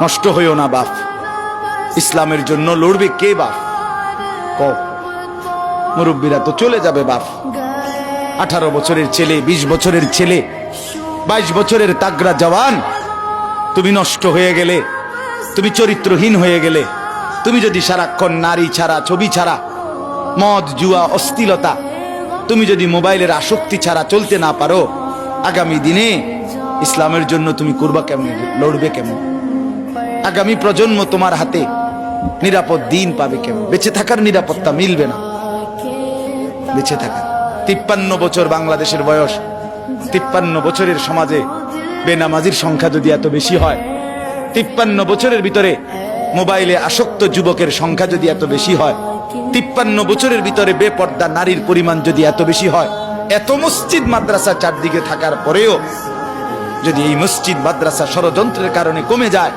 নষ্ট হইও না বাপ। ইসলামের জন্য লড়বে কে বাপ? কও। মুরব্বীরা তো চলে যাবে বাপ। 18 বছরের ছেলে, 20 বছরের ছেলে, 22 বছরের তাগড়া জওয়ান, তুমি নষ্ট হয়ে গেলে, তুমি চরিত্রহীন হয়ে গেলে, তুমি যদি সারাক্ষণ নারী ছাড়া, ছবি ছাড়া, মদ জুয়া অশ্লীলতা, তুমি যদি মোবাইলের আসক্তি ছাড়া চলতে না পারো, আগামী দিনে ইসলামের জন্য তুমি করবা কেমনে, লড়বে কেমন? আগামী প্রজন্ম তোমার হাতে নিরাপদ দিন পাবে কেমন? বেঁচে থাকার নিরাপত্তা মিলবে না। বেঁচে থাকা 53 বছর বাংলাদেশের বয়স, 53 বছরের সমাজে বেনামাজির সংখ্যা যদি এত বেশি হয়, 53 বছরের ভিতরে মোবাইলে আসক্ত যুবকের সংখ্যা যদি এত বেশি হয়, 53 বছরের ভিতরে বেপর্দা নারীর পরিমাণ যদি এত বেশি হয়, এত মসজিদ মাদ্রাসা চারদিকে থাকার পরেও যদি এই মসজিদ মাদ্রাসা ষড়যন্ত্রের কারণে কমে যায়,